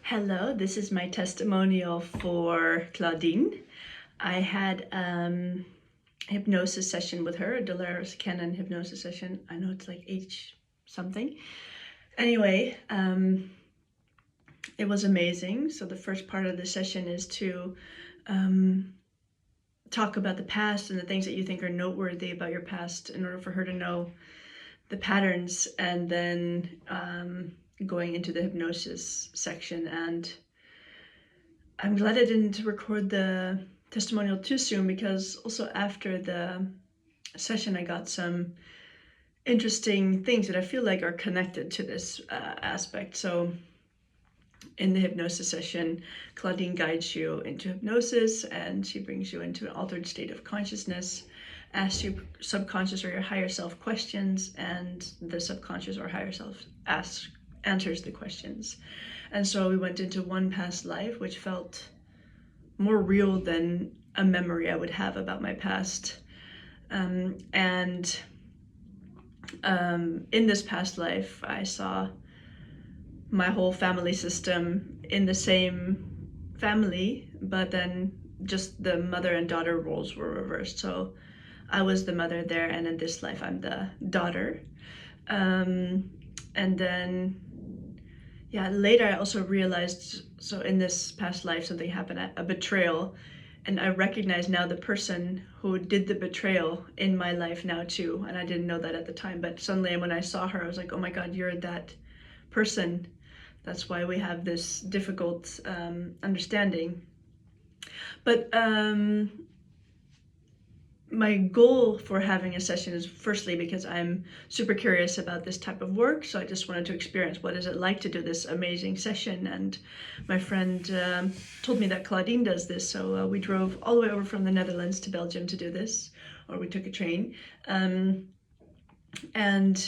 Hello, this is my testimonial for Claudine. I had a hypnosis session with her, a Dolores Cannon hypnosis session. I know it's like H something. Anyway, it was amazing. So the first part of the session is to talk about the past and the things that you think are noteworthy about your past in order for her to know the patterns, and then going into the hypnosis section. And I'm glad I didn't record the testimonial too soon, because also after the session I got some interesting things that I feel like are connected to this aspect. So in the hypnosis session, Claudine guides you into hypnosis, and she brings you into an altered state of consciousness, asks you subconscious or your higher self questions, and the subconscious or higher self answers the questions. And so we went into one past life, which felt more real than a memory I would have about my past. In this past life, I saw my whole family system in the same family, but then just the mother and daughter roles were reversed. So I was the mother there, and in this life I'm the daughter. And then later I also realized, so in this past life something happened, a betrayal, and I recognize now the person who did the betrayal in my life now too, and I didn't know that at the time, but suddenly when I saw her I was like, oh my god, you're that person. That's why we have this difficult understanding. But my goal for having a session is firstly because I'm super curious about this type of work. So I just wanted to experience what is it like to do this amazing session. And my friend told me that Claudine does this. So we drove all the way over from the Netherlands to Belgium to do this, or we took a train. And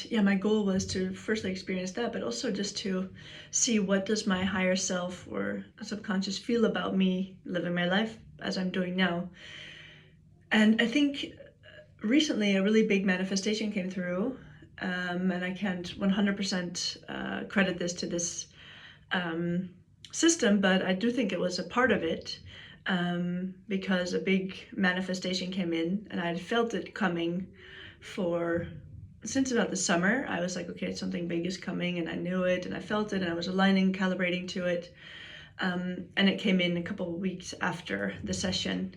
yeah, my goal was to firstly experience that, but also just to see what does my higher self or subconscious feel about me living my life as I'm doing now. And I think recently a really big manifestation came through, and I can't 100% credit this to this system, but I do think it was a part of it, because a big manifestation came in, and I had felt it coming since about the summer. I was like, okay, something big is coming, and I knew it, and I felt it, and I was aligning, calibrating to it, and it came in a couple of weeks after the session.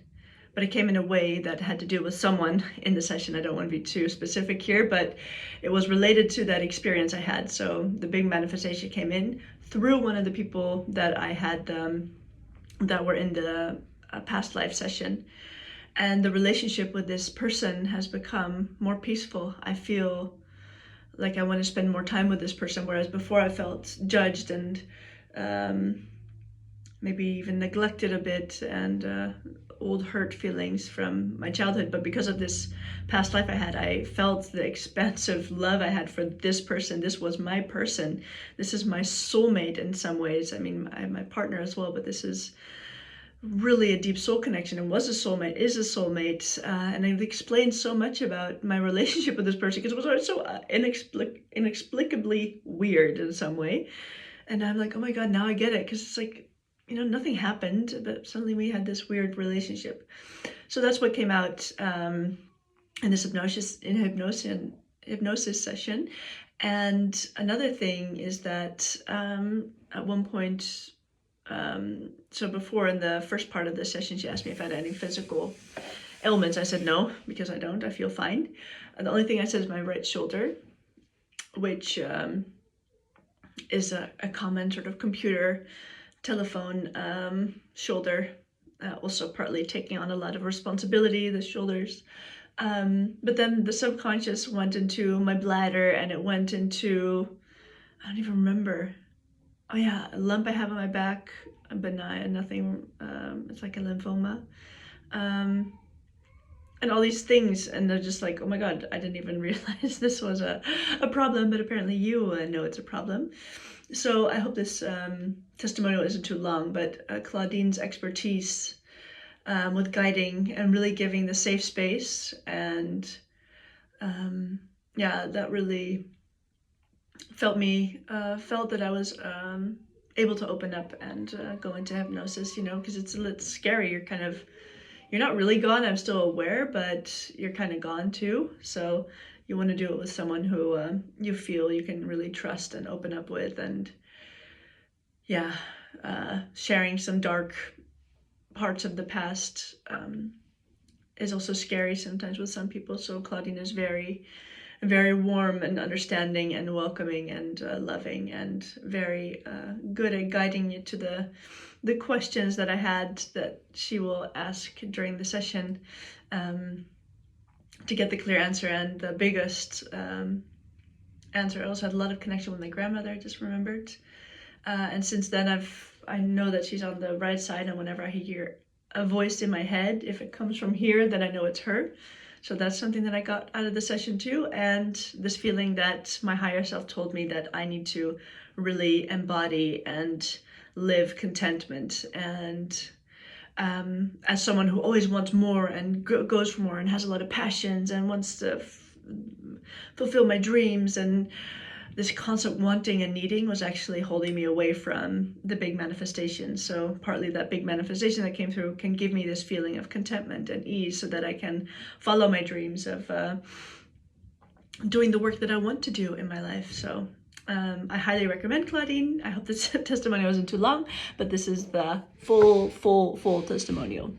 But it came in a way that had to do with someone in the session. I don't want to be too specific here, but it was related to that experience I had. So the big manifestation came in through one of the people that I had that were in the past life session. And the relationship with this person has become more peaceful. I feel like I want to spend more time with this person, whereas before I felt judged and maybe even neglected a bit, and old hurt feelings from my childhood. But because of this past life I had, I felt the expansive love I had for this person. This was my person. This is my soulmate in some ways. I mean, I have my partner as well, but this is really a deep soul connection, and was a soulmate, is a soulmate. And I've explained so much about my relationship with this person, because it was so inexplicably weird in some way. And I'm like, oh my god, now I get it, because it's like, nothing happened, but suddenly we had this weird relationship. So that's what came out in this hypnosis session. And another thing is that at one point, so before, in the first part of the session, she asked me if I had any physical ailments. I said no, because I don't. I feel fine. And the only thing I said is my right shoulder, which is a common sort of computer telephone shoulder, also partly taking on a lot of responsibility, the shoulders. But then the subconscious went into my bladder, and it went into, I don't even remember. Oh yeah, a lump I have on my back, benign, nothing, it's like a lymphoma. And all these things, and they're just like, oh my god, I didn't even realize this was a problem, but apparently you know it's a problem. So I hope this testimonial isn't too long, but Claudine's expertise with guiding and really giving the safe space, and that really felt that I was able to open up and go into hypnosis, you know, because it's a little scary. You're not really gone. I'm still aware, but you're kind of gone too. So you want to do it with someone who you feel you can really trust and open up with. And yeah, sharing some dark parts of the past is also scary sometimes with some people. So Claudine is very, very warm and understanding and welcoming and loving, and very good at guiding you to the questions that I had that she will ask during the session to get the clear answer. And the biggest answer, I also had a lot of connection with my grandmother, I just remembered. And since then I know that she's on the right side, and whenever I hear a voice in my head, if it comes from here, then I know it's her. So that's something that I got out of the session too. And this feeling that my higher self told me that I need to really embody and live contentment. And as someone who always wants more and goes for more and has a lot of passions and wants to fulfill my dreams, and this constant wanting and needing was actually holding me away from the big manifestation. So partly that big manifestation that came through can give me this feeling of contentment and ease, so that I can follow my dreams of doing the work that I want to do in my life. So I highly recommend Claudine. I hope this testimonial wasn't too long, but this is the full testimonial.